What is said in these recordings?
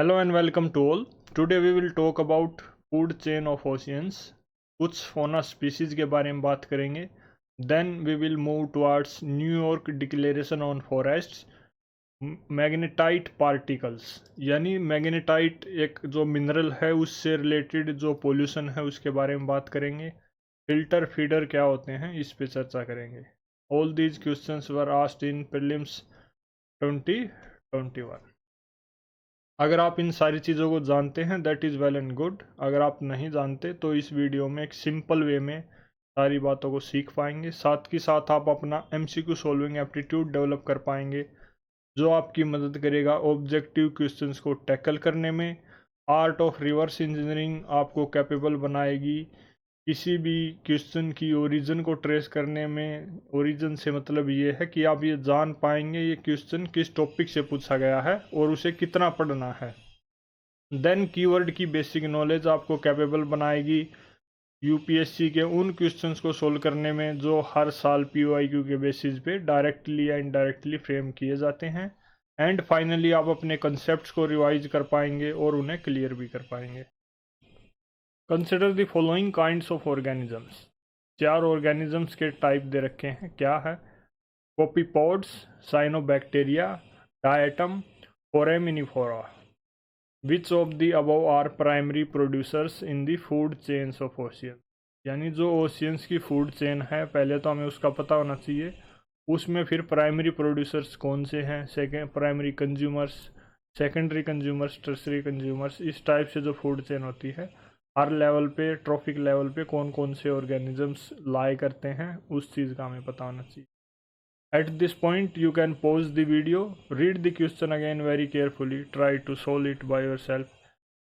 Hello and welcome to all. Today we will talk about food chain of oceans. कुछ fauna species के बारे में बात करेंगे. Then we will move towards New York Declaration on Forests. Magnetite particles यानी magnetite एक जो mineral है उससे रिलेटेड जो पोल्यूशन है उसके बारे में बात करेंगे. फिल्टर फीडर क्या होते हैं इस पे चर्चा करेंगे. All these questions were asked in prelims 2021. अगर आप इन सारी चीज़ों को जानते हैं that is well and good. अगर आप नहीं जानते तो इस वीडियो में एक सिंपल वे में सारी बातों को सीख पाएंगे. साथ ही साथ आप अपना MCQ सॉल्विंग एप्टीट्यूड डेवलप कर पाएंगे जो आपकी मदद करेगा ऑब्जेक्टिव क्वेश्चंस को टैकल करने में. आर्ट ऑफ रिवर्स इंजीनियरिंग आपको कैपेबल बनाएगी किसी भी क्वेश्चन की ओरिजिन को ट्रेस करने में. ओरिजिन से मतलब ये है कि आप ये जान पाएंगे ये क्वेश्चन किस टॉपिक से पूछा गया है और उसे कितना पढ़ना है. देन कीवर्ड की बेसिक नॉलेज आपको कैपेबल बनाएगी यूपीएससी के उन क्वेश्चंस को सोल्व करने में जो हर साल POIQ के बेसिस पे डायरेक्टली या इनडायरेक्टली फ्रेम किए जाते हैं. एंड फाइनली आप अपने कंसेप्ट्स को रिवाइज कर पाएंगे और उन्हें क्लियर भी कर पाएंगे. Consider the following kinds of organisms. 4 organisms के टाइप दे रखे हैं. क्या है? Copepods, cyanobacteria, diatom, foraminifera. Which of the above are primary producers in the food chains of ocean. यानी जो ओशियंस की फूड चेन है पहले तो हमें उसका पता होना चाहिए. उसमें फिर प्राइमरी प्रोड्यूसर्स कौन से हैं, second primary consumers, secondary consumers, tertiary consumers. इस टाइप से जो फूड चेन होती है हर लेवल पे ट्रॉफिक लेवल पे कौन कौन से ऑर्गेनिजम्स लाई करते हैं उस चीज़ का हमें पता होना चाहिए. At this point you can pause the video, read the question again very carefully, try to solve it by yourself,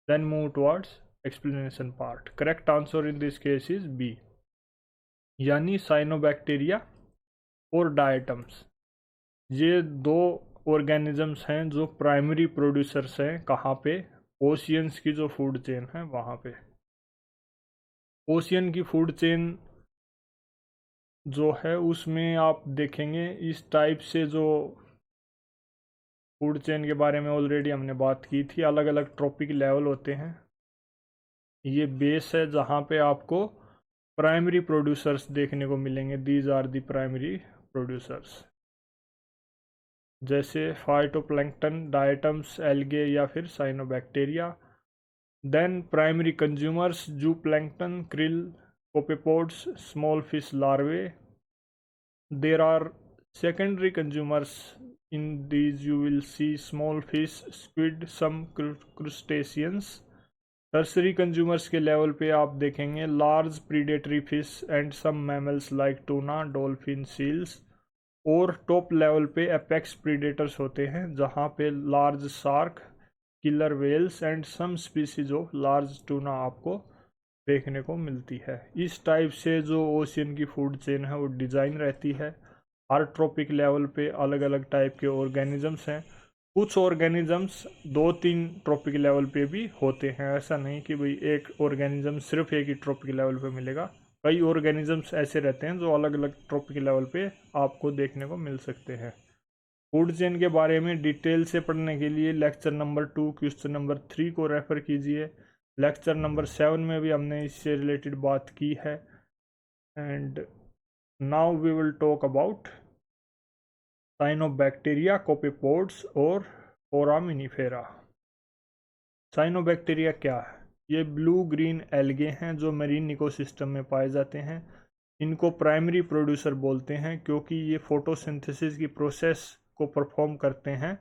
then move towards explanation part. Correct answer in this case is B. यानी cyanobacteria और diatoms ये 2 organisms हैं जो primary producers हैं. कहाँ पे? Oceans की जो फूड चेन है वहाँ पे. ओशियन की फूड चेन जो है उसमें आप देखेंगे इस टाइप से जो फूड चेन के बारे में ऑलरेडी हमने बात की थी. अलग अलग ट्रॉपिक लेवल होते हैं. ये बेस है जहाँ पे आपको प्राइमरी प्रोड्यूसर्स देखने को मिलेंगे. These are the primary producers जैसे फाइटोप्लैंक्टन, डायटम्स, एल्गे या फिर cyanobacteria. Then primary consumers zooplankton, krill, copepods, small fish larvae. There are secondary consumers. In these you will see small fish, squid, some crustaceans. Tertiary consumers के level पे आप देखेंगे large predatory fish and some mammals like tuna, dolphin, seals. और top level पे apex predators होते हैं जहाँ पे large shark, killer whales and some species of large tuna आपको देखने को मिलती है. इस टाइप से जो ओशियन की फूड चेन है वो डिज़ाइन रहती है. हर ट्रॉपिक लेवल पे अलग अलग टाइप के ऑर्गेनिजम्स हैं. कुछ ऑर्गेनिजम्स 2-3 ट्रॉपिक लेवल पे भी होते हैं. ऐसा नहीं कि भाई एक ऑर्गेनिज्म सिर्फ एक ही ट्रॉपिक लेवल पे मिलेगा. कई ऑर्गेनिजम्स ऐसे रहते हैं जो अलग अलग ट्रॉपिक लेवल पे आपको देखने को मिल सकते हैं. फूड चेन के बारे में डिटेल से पढ़ने के लिए लेक्चर नंबर 2 क्वेश्चन नंबर 3 को रेफ़र कीजिए. लेक्चर नंबर 7 में भी हमने इससे रिलेटेड बात की है. And now we will talk about cyanobacteria, copepods और फोरामिनिफेरा. साइनोबैक्टीरिया क्या है? ये ब्लू ग्रीन एल्गे हैं जो मरीन इकोसिस्टम में पाए जाते हैं. इनको प्राइमरी प्रोड्यूसर बोलते हैं क्योंकि ये फोटोसिंथेसिस की प्रोसेस को परफॉर्म करते हैं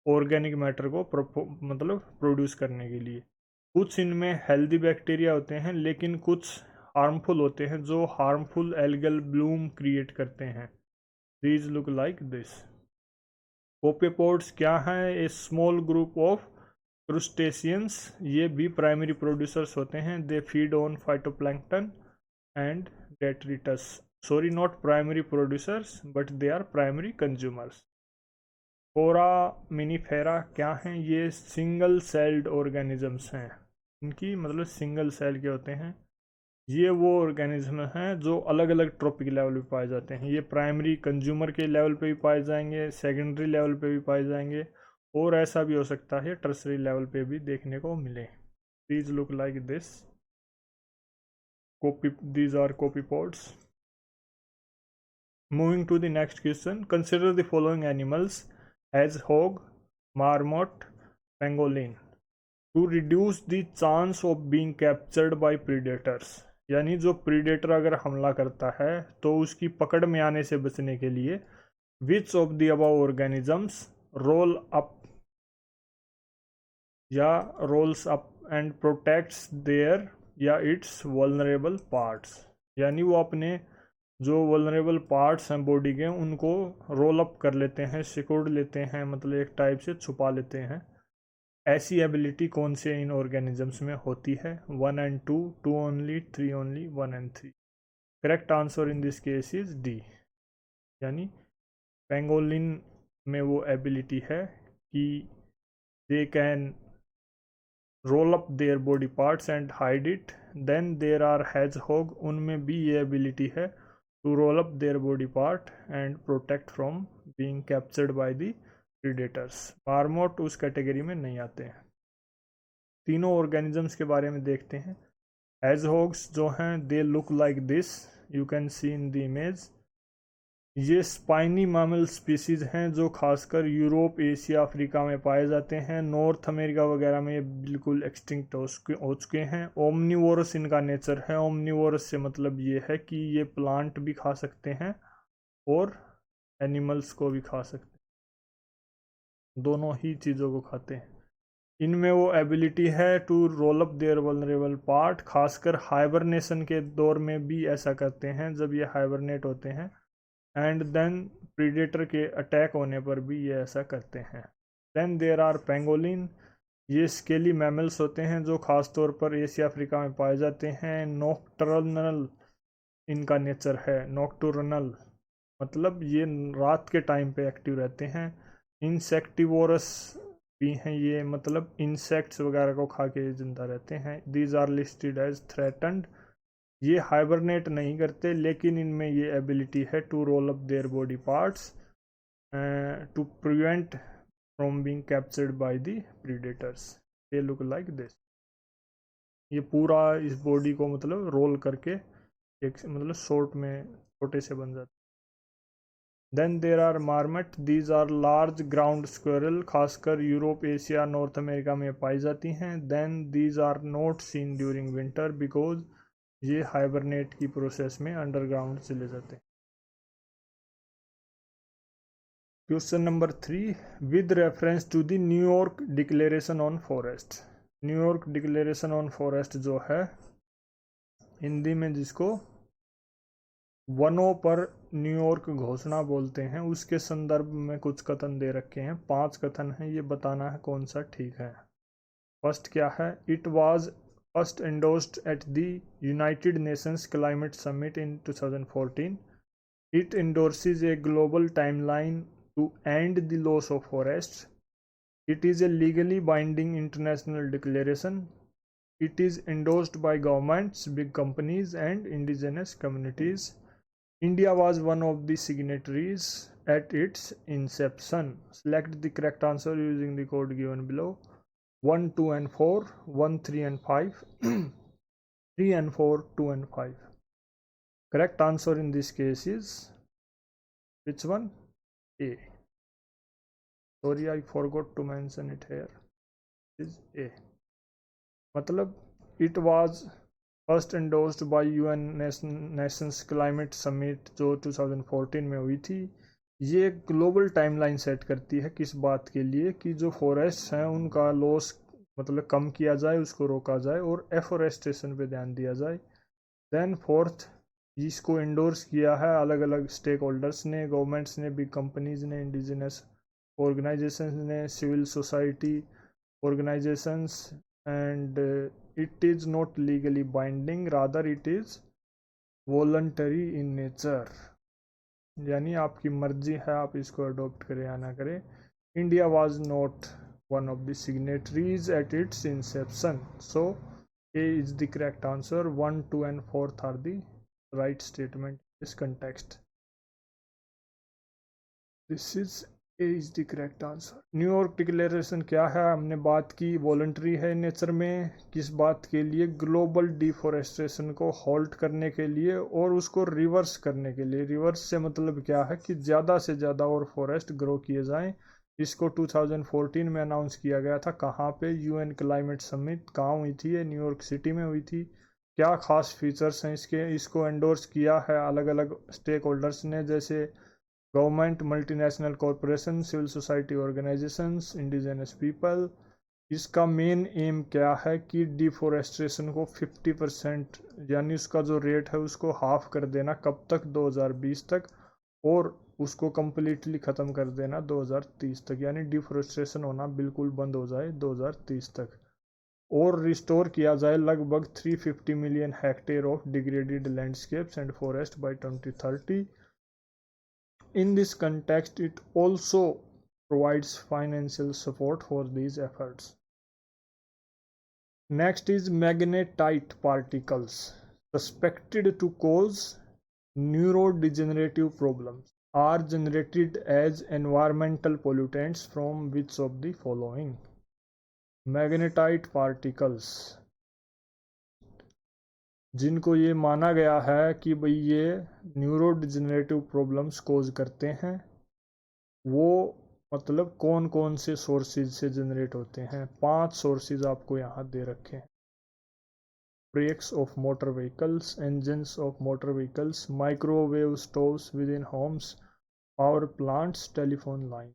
ऑर्गेनिक मैटर को मतलब प्रोड्यूस करने के लिए. कुछ इनमें हेल्दी बैक्टीरिया होते हैं लेकिन कुछ हार्मफुल होते हैं जो हार्मफुल एल्गल ब्लूम क्रिएट करते हैं. These look like this. Copepods क्या हैं? A small group of crustaceans. ये भी प्राइमरी प्रोड्यूसर्स होते हैं. They feed on phytoplankton and detritus. Sorry, not primary producers but they are primary consumers. Foraminifera क्या हैं? ये सिंगल सेल्ड ऑर्गेनिजम्स हैं. इनकी मतलब सिंगल सेल के होते हैं. ये वो ऑर्गेनिज्म हैं जो अलग अलग ट्रॉपिक लेवल पे पाए जाते हैं. ये प्राइमरी कंज्यूमर के लेवल पे भी पाए जाएंगे, सेकेंडरी लेवल पे भी पाए जाएंगे और ऐसा भी हो सकता है टर्सरी लेवल पे भी देखने को मिले। these look like this, these are copepods. Moving to the next question, consider the following animals: hedgehog, marmot, pangolin, to reduce the chance of being captured by predators। यानी जो प्रीडेटर अगर हमला करता है तो उसकी पकड़ में आने से बचने के लिए which of the above organisms roll up या rolls up and protects their या इट्स वल्नरेबल पार्ट्स। यानी वो अपने जो वल्नरेबल पार्ट्स हैं बॉडी के उनको रोल अप कर लेते हैं, सिकुड़ लेते हैं, मतलब एक टाइप से छुपा लेते हैं। ऐसी एबिलिटी कौन से इन ऑर्गेनिजम्स में होती है? 1 and 2, 2 only, 3 only, 1 and 3। Correct answer in this case is D. यानी पेंगोलिन में वो एबिलिटी है कि they can roll up their body parts and hide it. Then there are hedgehog, उनमें भी ये एबिलिटी है to roll up their body part and protect from being captured by the predators. Marmot उस category में नहीं आते हैं। तीनों ऑर्गेनिजम्स के बारे में देखते हैं। hedgehogs जो हैं दे look like this, you can see in the image. ये स्पाइनी मैमल स्पीसीज हैं जो खासकर यूरोप, एशिया, अफ्रीका में पाए जाते हैं। नॉर्थ अमेरिका वगैरह में ये बिल्कुल एक्सटिंक्ट हो चुके हैं। ओमनीवोरस इनका नेचर है। ओमनीवोरस से मतलब ये है कि ये प्लांट भी खा सकते हैं और एनिमल्स को भी खा सकते हैं, दोनों ही चीज़ों को खाते हैं। इनमें वो एबिलिटी है to roll up their vulnerable part, खासकर हाइबरनेशन के दौर में भी ऐसा करते हैं जब ये हाइबरनेट होते हैं, एंड देन प्रीडेटर के अटैक होने पर भी ये ऐसा करते हैं। देन देयर आर पेंगोलिन, ये स्केली मैमल्स होते हैं जो खास तौर पर एशिया अफ्रीका में पाए जाते हैं। नॉक्टर्नल इनका नेचर है, नॉक्टुरनल मतलब ये रात के टाइम पे एक्टिव रहते हैं। इंसेक्टिवोरस भी हैं ये, मतलब इंसेक्ट्स वगैरह को खा के जिंदा रहते हैं। These are listed as threatened, ये हाइबरनेट नहीं करते लेकिन इनमें ये एबिलिटी है to roll up their body parts to prevent from being captured by the predators. They look like this, ये पूरा इस बॉडी को मतलब रोल करके एक मतलब शॉर्ट में छोटे से बन जाते। Then there are marmot, these are large ground squirrel, खासकर यूरोप, एशिया, नॉर्थ अमेरिका में पाई जाती हैं। Then these are not seen during winter because ये हाइबरनेट की प्रोसेस में अंडरग्राउंड चले जाते हैं। Question number 3, with reference to the New York declaration on forest. New York declaration on forest जो है हिंदी में जिसको वनों पर न्यूयॉर्क घोषणा बोलते हैं, उसके संदर्भ में कुछ कथन दे रखे हैं। 5 कथन हैं, ये बताना है कौन सा ठीक है। फर्स्ट क्या है? It was first endorsed at the United Nations Climate Summit in 2014. It endorses a global timeline to end the loss of forests. It is a legally binding international declaration. It is endorsed by governments, big companies, and indigenous communities. India was one of the signatories at its inception. Select the correct answer using the code given below. 1, 2 and 4, 1, 3 and 5, 3 and 4, 2 and 5. Correct answer in this case is which one? A. Sorry, I forgot to mention it here. Is A. मतलब it was first endorsed by UN Nations Climate Summit जो 2014 में हुई थी। ये global timeline set करती है किस बात के लिए कि जो फॉरेस्ट हैं उनका लॉस मतलब कम किया जाए, उसको रोका जाए और एफोरेस्टेशन पे ध्यान दिया जाए। देन फोर्थ, इसको इंडोर्स किया है अलग अलग स्टेक होल्डर्स ने, गवर्नमेंट्स ने, बिग कंपनीज ने, इंडिजिनस ऑर्गेनाइजेशंस ने, civil society organisations, and it is not legally binding rather it is voluntary in nature. यानी आपकी मर्जी है आप इसको अडोप्ट करें या ना करें। India was not one of the signatories at its inception, so A is the correct answer. 1, 2 and 4 are the right statement इस context. This is A is the correct answer. New York declaration क्या है, हमने बात की, voluntary है nature में। किस बात के लिए? ग्लोबल डिफॉरेस्टेशन को होल्ड करने के लिए और उसको रिवर्स करने के लिए। रिवर्स से मतलब क्या है कि ज़्यादा से ज़्यादा और फॉरेस्ट ग्रो किए जाएं। इसको 2014 में अनाउंस किया गया था। कहाँ पे? UN climate summit. कहाँ हुई थी ये? न्यूयॉर्क सिटी में हुई थी। क्या खास फीचर्स हैं इसके? इसको एंडोर्स किया है अलग अलग स्टेक होल्डर्स ने, जैसे government, multinational corporation, civil society organisations, indigenous people. इसका मेन एम क्या है कि डिफोरेस्टेशन को 50% यानी उसका जो रेट है उसको हाफ कर देना। कब तक? 2020 तक। और उसको कम्प्लीटली ख़त्म कर देना 2030 तक, यानी डिफोरेस्टेशन होना बिल्कुल बंद हो जाए 2030 तक। और रिस्टोर किया जाए लगभग 350 million hectare of degraded landscapes and forest by 2030। In this context, it also provides financial support for these efforts. Next is magnetite particles, suspected to cause neurodegenerative problems, are generated as environmental pollutants from which of the following? Magnetite particles, जिनको ये माना गया है कि भाई ये neurodegenerative problems कोज करते हैं, वो मतलब कौन कौन से सोर्सेज से जनरेट होते हैं? 5 सोर्सेज आपको यहाँ दे रखे हैं। Brakes of motor vehicles, engines of motor vehicles, microwave stoves within homes, power plants, telephone line.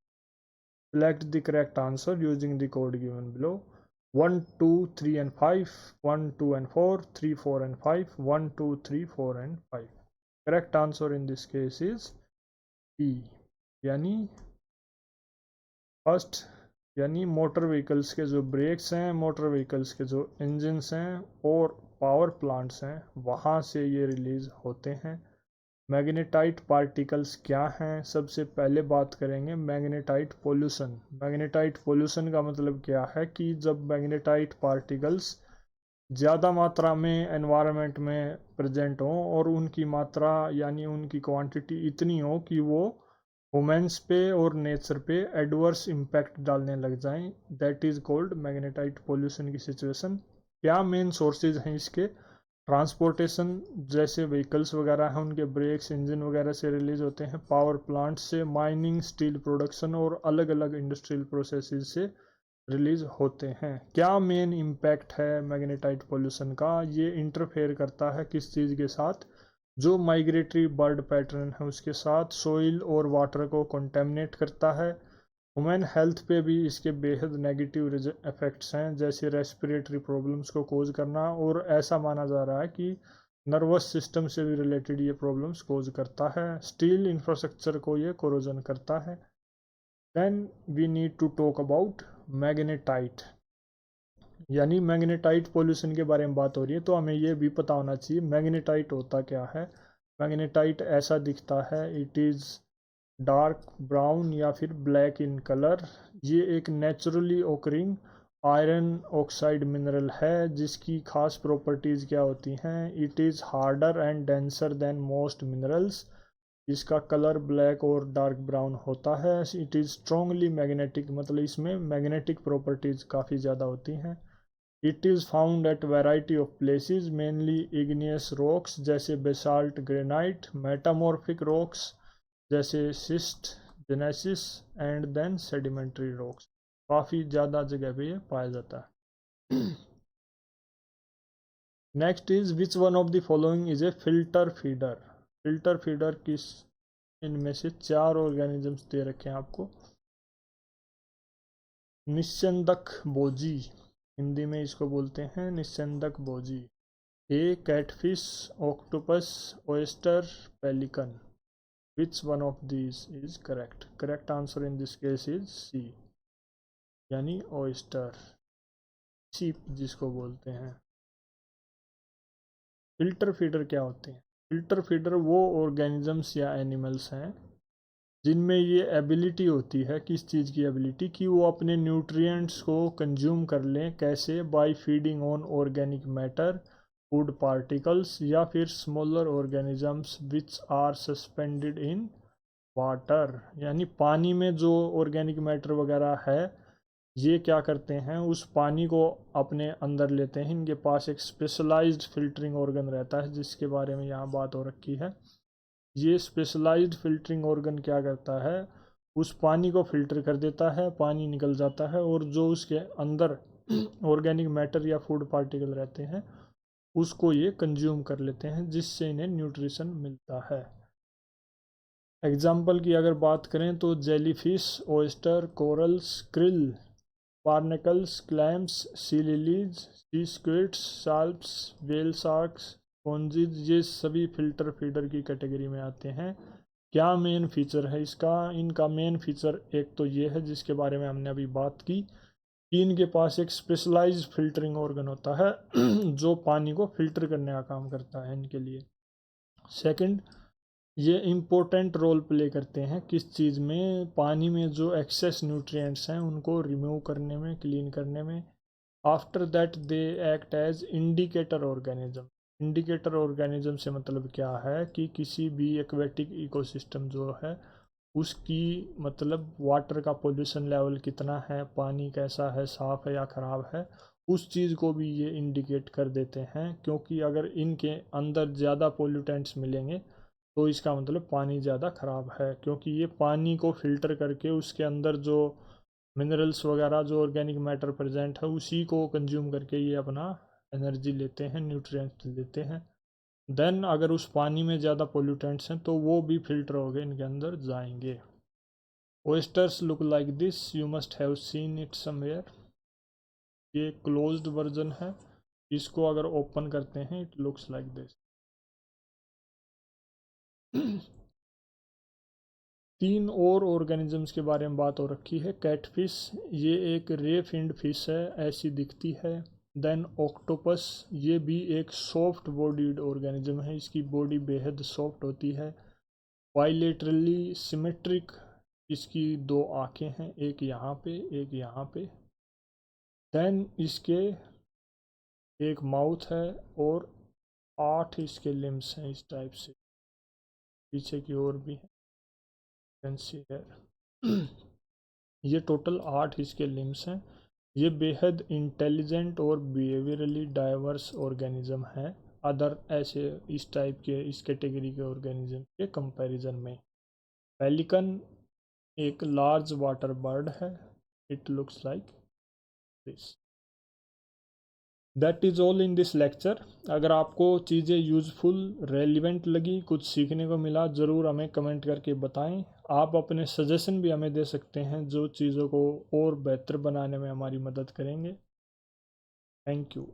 Select the correct answer using the code given below. 1, 2, 3 and 5, 1, 2 and 4, 3, 4 and 5, 1, 2, 3, 4 and 5. Correct answer in this case is E, यानी first, यानी motor vehicles के जो breaks हैं, motor vehicles के जो engines हैं और power plants हैं, वहाँ से ये रिलीज होते हैं। मैग्नेटाइट पार्टिकल्स क्या हैं? सबसे पहले बात करेंगे मैग्नेटाइट पोल्यूशन। मैग्नेटाइट पोल्यूशन का मतलब क्या है कि जब मैग्नेटाइट पार्टिकल्स ज़्यादा मात्रा में एनवायरनमेंट में प्रेजेंट हों और उनकी मात्रा यानी उनकी क्वांटिटी इतनी हो कि वो वुमेन्स पे और नेचर पे एडवर्स इम्पैक्ट डालने लग जाएं, that is called magnetite pollution की सिचुएशन। क्या मेन सोर्सेज हैं इसके? ट्रांसपोर्टेशन, जैसे व्हीकल्स वगैरह हैं उनके ब्रेक्स, इंजन वगैरह से रिलीज होते हैं। पावर प्लांट से, माइनिंग, स्टील प्रोडक्शन और अलग अलग इंडस्ट्रियल प्रोसेसेस से रिलीज होते हैं। क्या मेन इम्पैक्ट है मैग्नेटाइट पोल्यूशन का? ये इंटरफेयर करता है किस चीज़ के साथ? जो माइग्रेटरी बर्ड पैटर्न है उसके साथ। सोइल और वाटर को कंटेमिनेट करता है। ह्यूमन हेल्थ पे भी इसके बेहद नेगेटिव इफेक्ट्स हैं, जैसे रेस्पिरेटरी प्रॉब्लम्स को कोज करना, और ऐसा माना जा रहा है कि नर्वस सिस्टम से भी रिलेटेड ये प्रॉब्लम्स कोज करता है। स्टील इंफ्रास्ट्रक्चर को ये कोरोजन करता है। Then we need to talk about magnetite, यानी मैग्नेटाइट पोल्यूशन के बारे में बात हो रही है तो हमें ये भी पता होना चाहिए मैग्नेटाइट होता क्या है। मैग्नेटाइट ऐसा दिखता है, इट इज़ डार्क ब्राउन या फिर ब्लैक इन कलर। ये एक naturally occurring iron oxide mineral है, जिसकी खास प्रॉपर्टीज़ क्या होती हैं? It is harder and denser then most minerals. इसका कलर ब्लैक और डार्क ब्राउन होता है। इट इज़ स्ट्रॉन्गली मैग्नेटिक, मतलब इसमें मैग्नेटिक प्रॉपर्टीज़ काफ़ी ज़्यादा होती हैं। It is found at variety of places, mainly igneous rocks जैसे बेसाल्ट, ग्रेनाइट, मेटामॉर्फिक रॉक्स जैसे schist, genesis and then sedimentary rocks. काफ़ी ज़्यादा जगह पे ये पाया जाता है। Next is which one of the following is a filter feeder? Filter feeder किस इनमें से 4 ऑर्गेनिजम्स दे रखे हैं आपको? निस्यंदक बोजी, हिंदी में इसको बोलते हैं निस्यंदक बोजी। A catfish, octopus, oyster, pelican. Which one of these is correct? Correct answer in this case is C, यानी oyster, सीप जिसको बोलते हैं। फिल्टर फीडर क्या होते हैं? फिल्टर फीडर वो ऑर्गेनिजम्स या एनिमल्स हैं जिनमें ये एबिलिटी होती है, किस चीज़ की एबिलिटी? कि वो अपने न्यूट्रिएंट्स को कंज्यूम कर लें। कैसे? By feeding on organic matter, food particles, या फिर smaller organisms which are suspended in water, यानी पानी में जो ऑर्गेनिक मैटर वगैरह है ये क्या करते हैं, उस पानी को अपने अंदर लेते हैं। इनके पास एक स्पेशलाइज्ड फिल्टरिंग ऑर्गन रहता है जिसके बारे में यहाँ बात हो रखी है। ये स्पेशलाइज्ड फिल्टरिंग ऑर्गन क्या करता है, उस पानी को फिल्टर कर देता है, पानी निकल जाता है और जो उसके अंदर ऑर्गेनिक मैटर या फूड पार्टिकल रहते हैं उसको ये कंज्यूम कर लेते हैं, जिससे इन्हें न्यूट्रिशन मिलता है। एग्जाम्पल की अगर बात करें तो jellyfish, oysters, corals, krill, barnacles, clams, sea lilies, sea squids, salps, whale sharks, sponges, ये सभी फिल्टर फीडर की कैटेगरी में आते हैं। क्या मेन फीचर है इसका, इनका मेन फीचर एक तो ये है जिसके बारे में हमने अभी बात की कि इनके पास एक स्पेशलाइज्ड फिल्टरिंग ऑर्गन होता है जो पानी को फिल्टर करने का काम करता है इनके लिए। सेकंड, ये इम्पोर्टेंट रोल प्ले करते हैं किस चीज़ में, पानी में जो एक्सेस न्यूट्रिएंट्स हैं उनको रिमूव करने में, क्लीन करने में। After that they act as indicator organism. Indicator organism से मतलब क्या है कि किसी भी एक्वेटिक इकोसिस्टम जो है उसकी मतलब वाटर का पोल्यूशन लेवल कितना है, पानी कैसा है, साफ़ है या ख़राब है, उस चीज़ को भी ये इंडिकेट कर देते हैं। क्योंकि अगर इनके अंदर ज़्यादा पोल्यूटेंट्स मिलेंगे तो इसका मतलब पानी ज़्यादा ख़राब है, क्योंकि ये पानी को फ़िल्टर करके उसके अंदर जो मिनरल्स वगैरह जो ऑर्गेनिक मैटर प्रेजेंट है उसी को कंज्यूम करके ये अपना एनर्जी लेते हैं, न्यूट्रिएंट्स लेते हैं। देन अगर उस पानी में ज़्यादा पोल्यूटेंट्स हैं तो वो भी फिल्टर होकर इनके अंदर जाएंगे। Oysters look like this, you must have seen it somewhere. ये क्लोज्ड वर्जन है, इसको अगर ओपन करते हैं इट लुक्स लाइक दिस। तीन और ऑर्गेनिजम्स के बारे में बात हो रखी है। कैटफिश, ये एक रे फिन्ड फिश है, ऐसी दिखती है। देन ऑक्टोपस, ये भी एक सॉफ्ट बॉडीड ऑर्गेनिज्म है, इसकी बॉडी बेहद सॉफ्ट होती है। बाइलेटरली सिमेट्रिक, इसकी दो आँखें हैं, एक यहाँ पे एक यहाँ पे। देन इसके एक माउथ है और 8 इसके लिम्स हैं इस टाइप से, पीछे की ओर भी है, कैन सी है। ये टोटल 8 इसके लिम्स हैं। ये बेहद इंटेलिजेंट और बिहेवियरली डाइवर्स ऑर्गेनिज्म है अदर ऐसे इस टाइप के इस कैटेगरी के ऑर्गेनिज्म के कंपैरिजन में। पेलिकन एक लार्ज वाटर बर्ड है, it looks like this. That is all in this lecture. अगर आपको चीज़ें यूज़फुल रेलिवेंट लगी, कुछ सीखने को मिला, ज़रूर हमें कमेंट करके बताएं। आप अपने सजेशन भी हमें दे सकते हैं जो चीज़ों को और बेहतर बनाने में हमारी मदद करेंगे। Thank you.